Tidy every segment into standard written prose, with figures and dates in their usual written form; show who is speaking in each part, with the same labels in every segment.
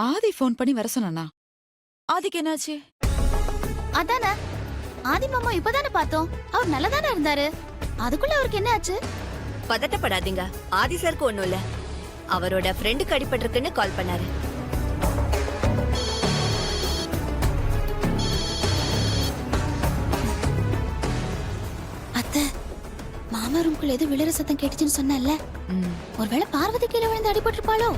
Speaker 1: ஆதி phone பண்ணி வர சொன்னானா? ஆதிக்கு என்னாச்சு?
Speaker 2: அதானே ஆதி மாமா இப்பதானே பார்த்தோம். அவர் நல்லதானே இருந்தாரு. அதுக்குள்ள அவருக்கு என்ன ஆச்சு?
Speaker 3: பதட்டப்படாதீங்க. ஆதி சாருக்கு ஒண்ணும் இல்ல. அவரோட ஃப்ரெண்டுக்கு அடிபட்டிருக்குன்னு கால் பண்ணாரு.
Speaker 2: அத்தை, மாமா ரூம்குள்ள ஏதோ விழுற சத்தம் கேட்டுச்சுன்னு சொன்னல. ஒருவேளை பார்வதி கீழே விழுந்து அடிபட்டிருப்பாளோ?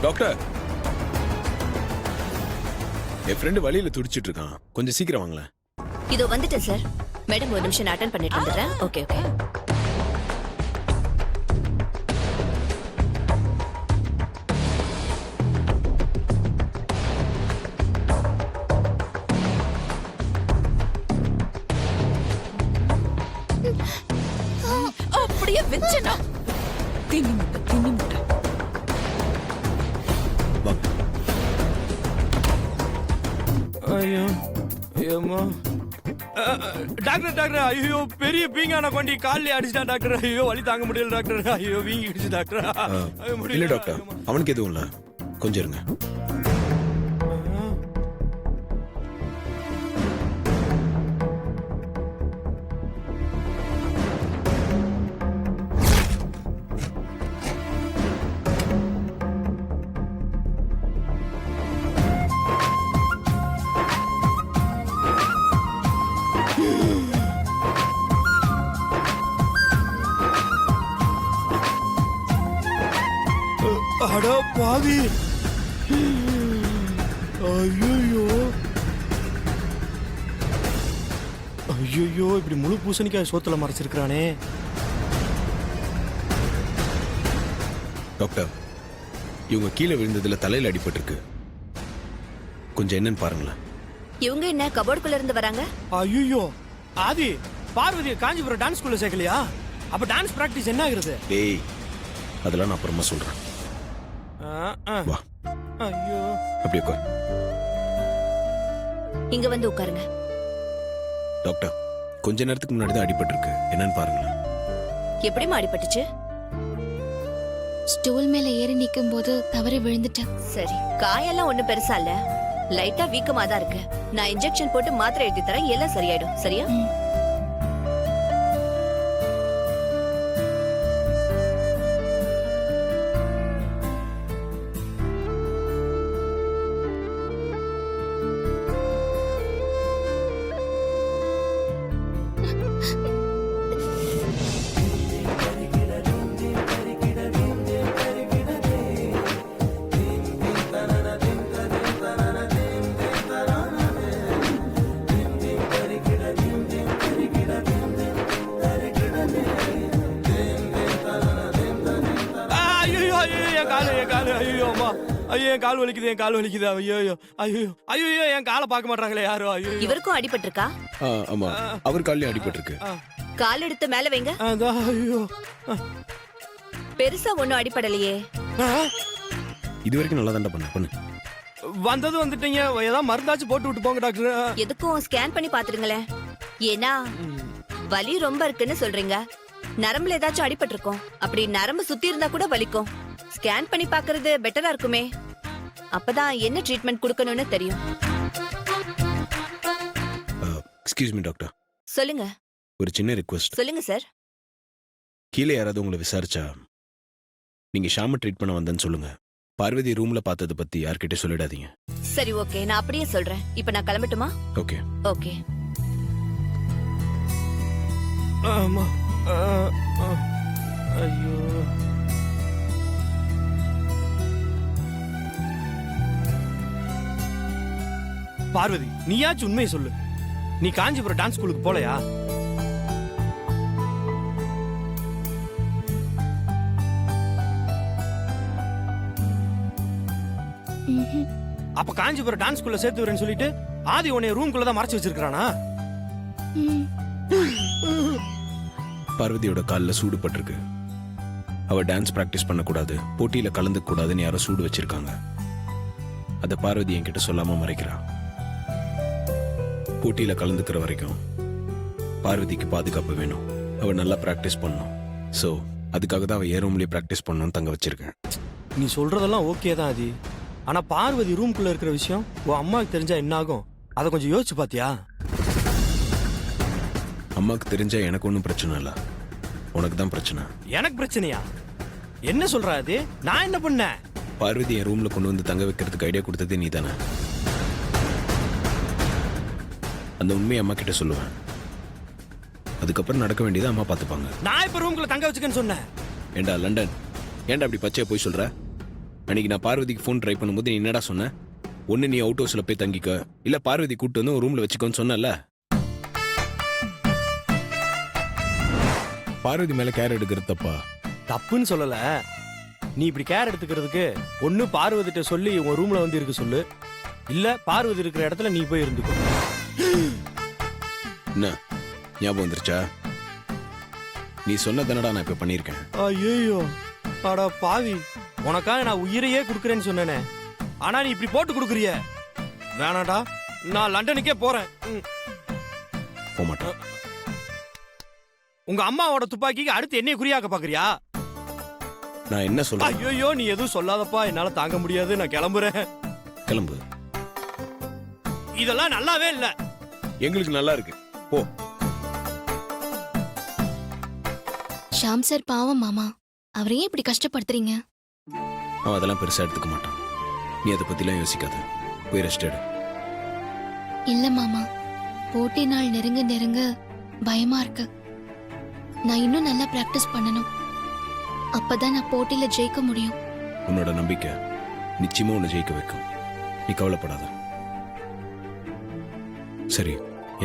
Speaker 4: டாக்டர், என் ஃப்ரெண்டு வழியில துடிச்சிட்டு இருக்கான். கொஞ்சம் சீக்கிரம் வாங்களேன்.
Speaker 3: இதோ வந்துட்டேன் சார். மேடம் ஒரு நிமிஷம் அட்டெண்ட் பண்ணிட்டு வந்துடுறேன். Okay okay.
Speaker 1: அப்படியே வெச்சனா. தின்னி முட்டை, தின்னி முட்டை.
Speaker 4: வாங்க.
Speaker 5: ஐயோ ஐயோம்மா. டாக்டர் டாக்டர், ஐயோ பெரிய பீங்கான கொண்டி காலில் அடிச்சிட்டான் டாக்டர். ஐயோ வலி தாங்க முடியல டாக்டர். ஐயோ வீங்கிடுச்சு டாக்டர்.
Speaker 4: இல்ல டாக்டர், அவனுக்கு எதுவும் இல்ல. கொஞ்சம் இருங்க.
Speaker 5: அட பாவி. ஐயோ ஐயோ, இப்படி முழு பூசணிக்காய் சோத்துல மறைச்சிருக்கானே.
Speaker 4: டாக்டர், இவங்க கீழே விழுந்ததுல தலையில அடிபட்டிருக்கு. கொஞ்சம் என்னன்னு பாருங்களேன்.
Speaker 3: இவங்க என்ன கபோர்டுக்குள்ள இருந்து வராங்க?
Speaker 5: ஐயோ ஆதி, பார்வதியை காஞ்சிபுரம் டான்ஸ் ஸ்கூல்ல சேர்க்கலையா? அப்ப டான்ஸ் பிராக்டிஸ் என்ன ஆகுறது?
Speaker 4: டேய், அதெல்லாம் நான் அப்புறமா சொல்றேன். வா,
Speaker 5: ஐயோ
Speaker 4: அப்படியே உட்கார்.
Speaker 3: இங்க வந்து உட்காருங்க.
Speaker 4: டாக்டர், கொஞ்ச நேரத்துக்கு முன்னாடி தான் அடிபட்டிருக்கு. என்னன்னு பாருங்களேன்.
Speaker 3: எப்படிமா அடிபட்டுச்சு?
Speaker 2: ஸ்டூல் மேல ஏறி நிக்கும் போது தவறி விழுந்துட்டேன்.
Speaker 3: சரி, காயெல்லாம் ஒண்ணும் பெருசா இல்ல. லைட்டா வீக்கமா தான் இருக்கு. நான் இன்ஜெக்ஷன் போட்டு மாத்திரை எழுதி தரேன். எல்லாம் சரியாயிடும். சரியா?
Speaker 5: ஐயோ அம்மா, ஐயோ என் கால் வலிக்குது, என் கால் வலிக்குது. ஐயோ ஐயோ ஐயோ, என் காலை பார்க்க மாட்டாங்களே யாரும். ஐயோ
Speaker 3: இவருக்கும் அடிபட்டிருக்கா?
Speaker 4: ஆமா, அவர் காலையும் அடிபட்டிருக்கு.
Speaker 3: கால் எடுத்து மேல வைங்க.
Speaker 5: ஐயோ,
Speaker 3: பெருசா ஒண்ணும் அடிபடலையே.
Speaker 4: இது வரைக்கும் நல்லா தான் பண்ணு.
Speaker 5: வந்தது வந்துட்டீங்க, ஏதாவது மருந்தாச்சும் போட்டு விட்டு போங்க டாக்டர்.
Speaker 3: எதுக்கும் ஸ்கேன் பண்ணி பாத்துருங்களேன். ஏன்னா வலி ரொம்ப இருக்குன்னு சொல்றீங்க. நரம்புல ஏதாச்சும் அடிபட்டிருக்கும். அப்படி நரம்பு சுத்தி இருந்தா கூட வலிக்கும். ஸ்கேன் பண்ணி பாக்குறது பெட்டரா இருக்குமே. அப்பதான் என்ன ட்ரீட்மெண்ட் கொடுக்கணும்னு தெரியும்.
Speaker 4: எக்ஸ்கியூஸ் மீ டாக்டர்,
Speaker 3: சொல்லுங்க.
Speaker 4: ஒரு சின்ன ரிக்வெஸ்ட்.
Speaker 3: சொல்லுங்க சார்.
Speaker 4: கீழே யாராவது உங்களை விசாரிச்சா நீங்க ஷாம ட்ரீட் பண்ண வந்தேன்னு சொல்லுங்க. பார்வதி ரூம்ல பார்த்ததை பத்தி யார்கிட்ட சொல்லிடாதீங்க.
Speaker 3: சரி, ஓகே, நான் அப்படியே சொல்றேன். இப்ப நான் கிளம்பட்டுமா?
Speaker 4: Okay
Speaker 3: okay.
Speaker 5: ஆமா. ஐயோ பார்வதி, நீயாச்சும் உண்மையை சொல்லு. நீ காஞ்சிபுரம் டான்ஸ் ஸ்கூலுக்கு போலையா? அப்ப காஞ்சிபுரம் டான்ஸ் ஸ்கூல்ல சேர்த்து வரேன்னு சொல்லிட்டு ஆதி உன்னை ரூம்குள்ள தான் மறைச்சு வச்சிருக்கானா?
Speaker 4: பார்வதியோட காலில் சூடு பட்டிருக்கு. அவ டான்ஸ் பிராக்டிஸ் பண்ணக்கூடாது, போட்டியில கலந்துக்க கூடாதுன்னு யாரோ சூடு வச்சிருக்காங்க. அத பார்வதி என்கிட்ட சொல்லாம மறைக்கிறா. போட்டியில கலந்துக்கிற வரைக்கும் பார்வதிக்கு பாதுகாப்பு வேணும். அவ நல்லா பிராக்டிஸ் பண்ணணும். ஸோ அதுக்காக தான் அவ ஏ ரூம்லயே பிராக்டிஸ் பண்ணணும்னு தங்க வச்சிருக்கேன்.
Speaker 5: நீ சொல்றதெல்லாம் ஓகே தான் ஆதி. ஆனா பார்வதி ரூம்குள்ள இருக்கிற விஷயம் உன் அம்மாவுக்கு தெரிஞ்சா என்ன ஆகும்? அதை கொஞ்சம் யோசிச்சு பாத்தியா?
Speaker 4: அம்மாவுக்கு தெரிஞ்சா எனக்கு ஒன்றும் பிரச்சனை இல்லை, உனக்கு தான் பிரச்சனை.
Speaker 5: எனக்கு பிரச்சனையா? என்ன சொல்ற அது? நான் என்ன பண்ணேன்?
Speaker 4: பார்வதி என் ரூம்ல கொண்டு வந்து தங்க வைக்கிறதுக்கு ஐடியா கொடுத்ததே நீ தானே. அந்த உண்மையை அம்மா கிட்ட சொல்லுவேன். அதுக்கப்புறம் நடக்க வேண்டியதை அம்மா பார்த்துப்பாங்க.
Speaker 5: நான் இப்ப ரூம்குள்ள தங்க வச்சுக்கன்னு சொன்னேன்.
Speaker 4: ஏண்டா லண்டன், ஏன்டா அப்படி பச்சையா போய் சொல்ற? அன்னைக்கு நான் பார்வதிக்கு ஃபோன் ட்ரை பண்ணும்போது நீ என்னடா சொன்ன? ஒன்னு நீ அவுட் ஹவுஸ்ல போய் தங்கிக்க, இல்ல பார்வதி கூட்டு வந்து ரூம்ல வச்சுக்கோன்னு சொன்னல. பார்வதி மேல கேர் எடுக்கிறது தப்பா?
Speaker 5: தப்புன்னு சொல்லல. நீ இப்படி கேர் எடுத்துக்கிறதுக்கு ஒண்ணு பார்வதிட்ட சொல்லி உன் ரூம்ல வந்து இருக்க சொல்லு, இல்ல பார்வதி இருக்கிற இடத்துல நீ போய் இருந்துக்கோ.
Speaker 4: என்ன ஞாபகம் வந்துருச்சா? நீ சொன்னதானடா நான் இப்ப பண்ணிருக்கேன்.
Speaker 5: ஐயோ அடா பாவி, உனக்காக நான் உயிரையே குடுக்கறேன்னு சொன்னேனே, ஆனா நீ இப்படி போட்டு குடுக்குறிய. வேணாடா, நான் லண்டனுக்கே போறேன்.
Speaker 4: போக மாட்டேன்.
Speaker 5: உங்க அம்மாவோட துப்பாக்கிக்கு அடுத்து என்னைய குறியாக்க பாக்குறியா?
Speaker 4: நான் என்ன சொல்றேன்?
Speaker 5: ஐயோ நீ எதுவும் சொல்லாதப்பா, என்னால தாங்க முடியாது, நான் கிளம்புறேன்.
Speaker 4: கிளம்பு.
Speaker 5: இதெல்லாம் நல்லாவே இல்ல.
Speaker 4: எங்களுக்கு நல்லா இருக்கு, போ.
Speaker 2: ஷாம் சார் பாவம் மாமா, அவரையே இப்படி கஷ்டப்படுத்துறீங்க.
Speaker 4: அவன் அதெல்லாம் பெருசா எடுத்துக்க மாட்டான். நீ அதை பத்திலாம் யோசிக்காத, போய் ரெஸ்ட் எடு.
Speaker 2: இல்ல மாமா, போட்டி நாள் நெருங்க நெருங்க பயமா இருக்கு. நான் இன்னும் நல்லா பிராக்டிஸ் பண்ணணும். அப்பதான் நான் போட்டியில ஜெயிக்க முடியும்.
Speaker 4: உன்னோட நம்பிக்கை நிச்சயமா உன்னை ஜெயிக்க வைக்கும், நீ கவலைப்படாத. சரி,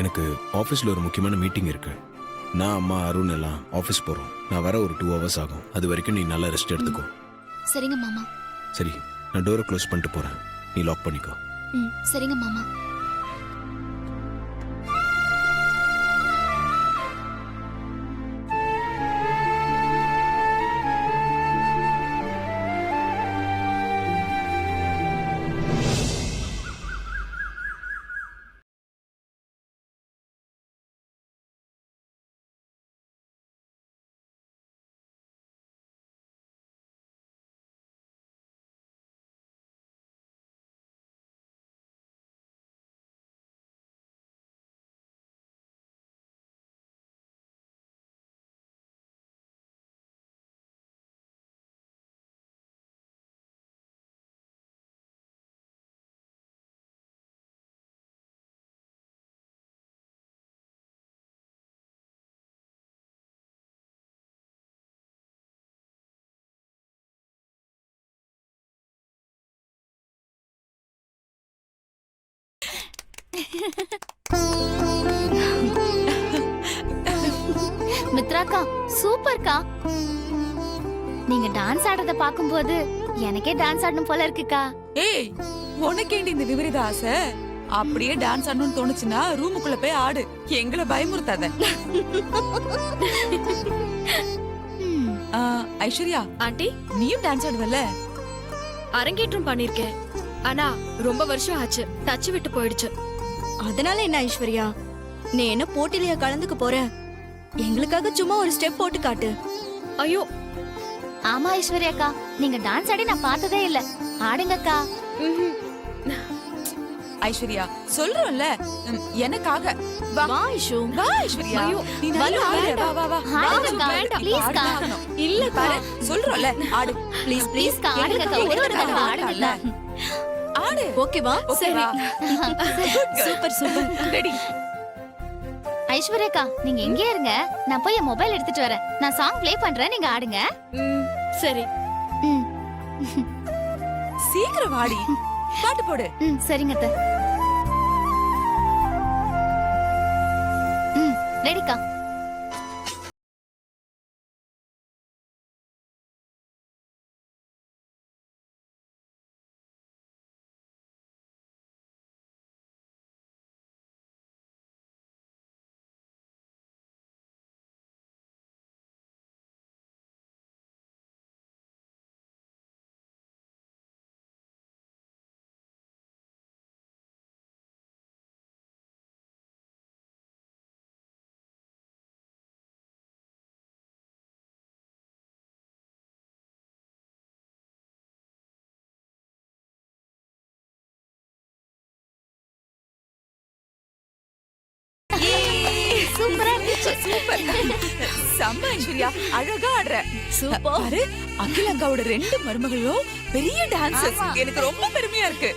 Speaker 4: எனக்கு ஆபீஸ்ல ஒரு முக்கியமான மீட்டிங் இருக்கு. நான் அம்மா அருண் எல்லாம் ஆபீஸ் போறோம். நான் வர ஒரு 2 hours ஆகும். அது வரைக்கும் நீ நல்லா ரெஸ்ட் எடுத்துக்கோ.
Speaker 2: சரிங்க மாமா.
Speaker 4: சரி, நான் டோரை க்ளோஸ் பண்ணிட்டு போறேன், நீ லாக் பண்ணிக்கோ.
Speaker 2: சரிங்க மாமா. மித்ராக்கா சூப்பர்க்கா. நீங்க டான்ஸ் ஆடுறத பாக்கும்போது எனக்கே டான்ஸ் ஆடணும் போல இருக்குக்கா.
Speaker 1: ஏய், உனக்கேண்டி இந்த விபரீத ஆசை? அப்படியே டான்ஸ் ஆடணும்னு தோணுச்சுன்னா ரூமுக்குள்ள போய் ஆடு, எங்களை பயமுறுத்தாத. ஐஸ்வர்யா
Speaker 3: ஆண்டி,
Speaker 1: நீயும் டான்ஸ் ஆடுவல்ல?
Speaker 3: அரங்கேற்றம் பண்ணிருக்கேன், ஆனா ரொம்ப வருஷம் ஆச்சு, தச்சு விட்டு போயிடுச்சு.
Speaker 6: அதனால என்ன ஐஸ்வர்யா, நீ என்ன போட்டியில கலந்துக்க போற? எங்களுக்காக சும்மா ஒரு ஸ்டெப் போட்டு காட்டு.
Speaker 3: ஐயோ.
Speaker 2: ஆமா ஐஸ்வர்யாக்கா, நீங்க டான்ஸ் ஆடி நான் பார்த்ததே இல்ல. ஆடுங்கக்கா.
Speaker 1: ஐஸ்வர்யா சொல்றோம்ல, எனக்காக வா.
Speaker 6: வா ஐஷு.
Speaker 1: வா ஐஸ்வர்யா.
Speaker 3: ஐயோ,
Speaker 1: நீ நல்லா ஆடு.
Speaker 6: வேண்டாம்.
Speaker 1: வா வா வா.
Speaker 2: ஆடுங்கக்கா,
Speaker 1: வேண்டாம்.
Speaker 2: ப்ளீஸ்க்கா.
Speaker 1: ஆடணும்.
Speaker 3: இல்ல
Speaker 1: பாரு, சொல்றோம்ல, ஆடு. Please please.
Speaker 2: ப்ளீஸ்க்கா, ஆடுங்கக்கா, ஒரு ஒரு தடவை ஆடுங்கக்கா.
Speaker 1: ஆடு.
Speaker 6: ஓகேவா?
Speaker 1: சரி.
Speaker 6: Super super.
Speaker 1: ரெடி.
Speaker 2: ஐஸ்வர்யாக்கா, நீங்க எங்கே இருங்க, நான் போய் என் மொபைல் எடுத்துட்டு வரேன். நான் சாங் ப்ளே பண்றேன், நீங்க ஆடுங்க.
Speaker 3: சரி.
Speaker 2: ம்.
Speaker 1: சீக்கிரம் வாடி, பாட்டு போடு.
Speaker 2: சரிங்க அத்தை. ரெடிக்கா.
Speaker 1: சூப்பர் செம்ம ஐஸ்வர்யா அழகா ஆடுற
Speaker 6: சூப்பர்.
Speaker 1: பாரு அகிலாங்காவோட 2 மருமகளும் பெரிய டான்சர்ஸ் எனக்கு ரொம்ப பெருமையா இருக்கு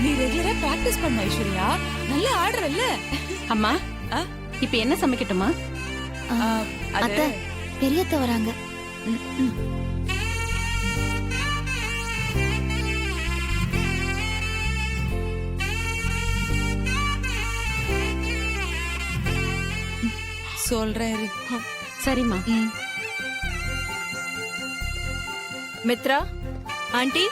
Speaker 1: நீ ரெகுலரா பிராக்டிஸ் பண்ண ஐஸ்வர்யா நல்லா ஆடுறல்ல
Speaker 7: அம்மா
Speaker 1: ஆ?
Speaker 7: இப்ப என்ன சமைக்கட்டுமா?
Speaker 1: அது
Speaker 2: அத்தை பெரியத்த வராங்க.
Speaker 1: சொல்றேன் இரு.
Speaker 7: சரிம்மா.
Speaker 6: மித்ரா ஆண்டி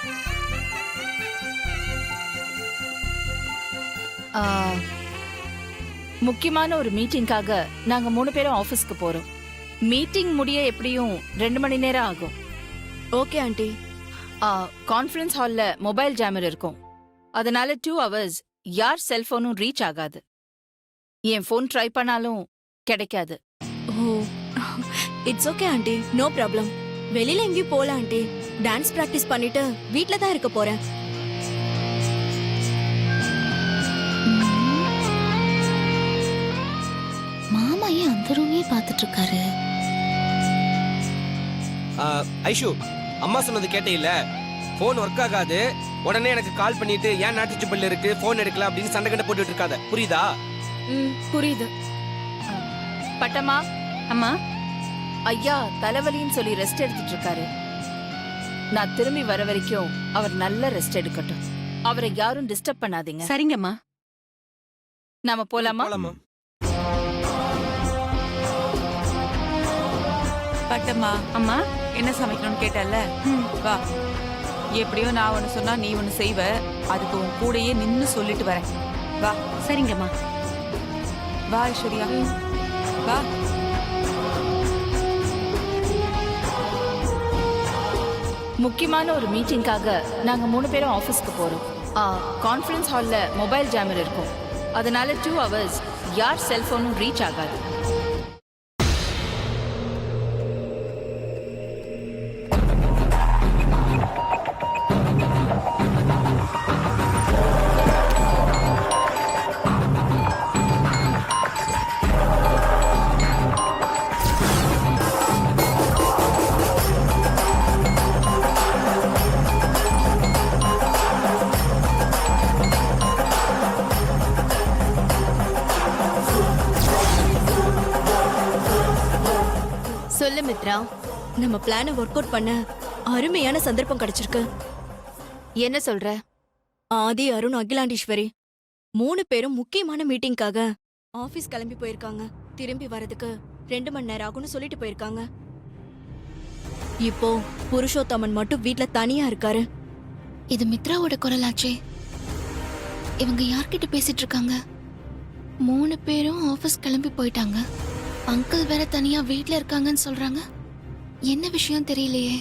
Speaker 7: முக்கியமான ஒரு மீட்டிங்காக நாங்க 3 பேரும் ஆபீஸ்க்கு போறோம். மீட்டிங் முடிய எப்படியும் 2 மணி நேரம் ஆகும்.
Speaker 6: Okay aunty.
Speaker 7: கான்ஃபரன்ஸ் ஹால்ல மொபைல் ஜாமர் இருக்கும். அதனால 2 hours யார் செல்போனும் ரீச் ஆகாது. என் ஃபோன் ட்ரை பண்ணாலும் கிடைக்காது.
Speaker 6: Oh it's okay aunty, no problem. வெளியில எங்கேயும் போல ஆண்டி. டான்ஸ் பிராக்டிஸ் பண்ணிட்டு வீட்ல தான் இருக்க போறேன்.
Speaker 2: மாமா ஏன் அந்த ரூமே பார்த்துட்டு இருக்காரு?
Speaker 5: ஐஷு, அம்மா சொன்னது கேட்டே இல்ல? போன் ஒர்க் ஆகாது, உடனே எனக்கு கால் பண்ணிட்டு ஏன் நாட்டு சிப்பிள் இருக்கு போன் எடுக்கல அப்படின்னு சண்டை கண்ட போட்டுட்டு இருக்காத, புரியுதா?
Speaker 6: புரியுது.
Speaker 7: பட்டம்மா. அம்மா, ஐயா தலைவலின்னு சொல்லி ரெஸ்ட் எடுத்துட்டு இருக்காரு. நான் திரும்பி வர வரைக்கும் அவர் நல்ல ரெஸ்ட் எடுக்கட்டும். அவரை யாரும் டிஸ்டர்ப் பண்ணாதீங்க. சரிங்கம்மா. நாம போலாமா?
Speaker 5: போலாமா?
Speaker 1: பட்டம்மா
Speaker 7: அம்மா.
Speaker 1: என்ன சமைக்கணும்னு கேட்டல்ல, வா. எப்படியோ நான் ஒண்ணு சொன்னா நீ ஒண்ணு செய்வ, அதுக்கு உன் கூடயே நின்னு சொல்லிட்டு வரேன். வா.
Speaker 7: சரிங்கம்மா.
Speaker 1: வா ஐஸ்வர்யா, வா.
Speaker 7: முக்கியமான ஒரு மீட்டிங்காக நாங்க 3 பேரும் ஆபீஸ்க்கு போறோம். கான்ஃபரன்ஸ் ஹால்ல மொபைல் ஜாமர் இருக்கும். அதனால 2 hours யார் செல்போனும் ரீச் ஆகாது.
Speaker 6: சொல்லு மித்ரா, நம்ம பிளானை ஒர்க் அவுட் பண்ண அருமையான சந்தர்ப்பம் கிடைச்சிருக்கு.
Speaker 7: என்ன சொல்ற?
Speaker 6: ஆதி, அருண், அகிலாண்டீஸ்வரி 3 பேரும் முக்கியமான மீட்டிங்காக ஆபீஸ் கிளம்பி போயிருக்காங்க. திரும்பி வரதுக்கு 2 மணி நேரம் ஆகும்னு சொல்லிட்டு போயிருக்காங்க. இப்போ புருஷோத்தமன் மட்டும் வீட்ல தனியா இருக்காரு.
Speaker 2: இது மித்ராவோட குரலாச்சே. இவங்க யார்கிட்ட பேசிட்டு இருக்காங்க? 3 பேரும் ஆபீஸ் கிளம்பி போயிட்டாங்க. அங்கிள் வேற தனியா வீட்ல இருக்காங்கன்னு சொல்றாங்க. என்ன விஷயம் தெரியலையே.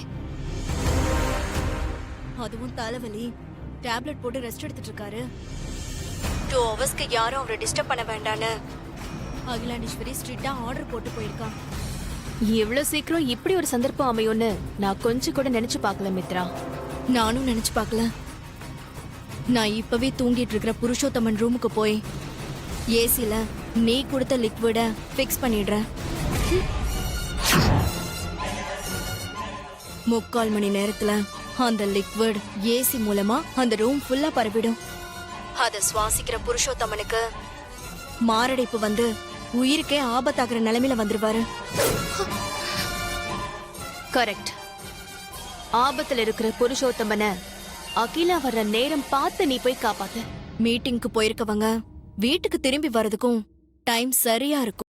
Speaker 6: அதுவும் தலைவலி, டேப்லெட் போட்டு ரெஸ்ட் எடுத்துட்டு இருக்காரு. 2 ஹவர்ஸ்க்கு யாரும் அவரை டிஸ்டர்ப் பண்ண வேண்டான்னு அகிலாண்டீஸ்வரி ஸ்ட்ரிக்டா ஆர்டர் போட்டு போயிருக்கான்.
Speaker 8: எவ்வளவு சீக்கிரம் இப்படி ஒரு சந்தர்ப்பம் அமையும்னு நான் கொஞ்சம் கூட நினைச்சு பார்க்கல மித்ரா.
Speaker 6: நானும் நினைச்சு பார்க்கல. நான் இப்பவே தூங்கிட்டு இருக்கிற புருஷோத்தமன் ரூமுக்கு போய் ஏசில நீ கொடுத்த லிக்விட ஃபிக்ஸ் பண்ணிடுறேன். 3/4 மணி நேரத்துல அந்த லிக்விட் ஏசி மூலமா அந்த ரூம் ஃபுல்லா பரவிடும். அத சுவாசிக்கிற புருஷோத்தமனுக்கு மாரடைப்பு வந்து உயிருக்கே ஆபத்தாகிற நிலைமையில வந்துருவாரு.
Speaker 8: கரெக்ட். ஆபத்துல இருக்கிற புருஷோத்தமனை அகிலா வர்ற நேரம் பார்த்து நீ போய் காப்பாத்து.
Speaker 6: மீட்டிங்க்கு போயிருக்கவங்க வீட்டுக்கு திரும்பி வர்றதுக்கும் டைம் சரியா இருக்கும்.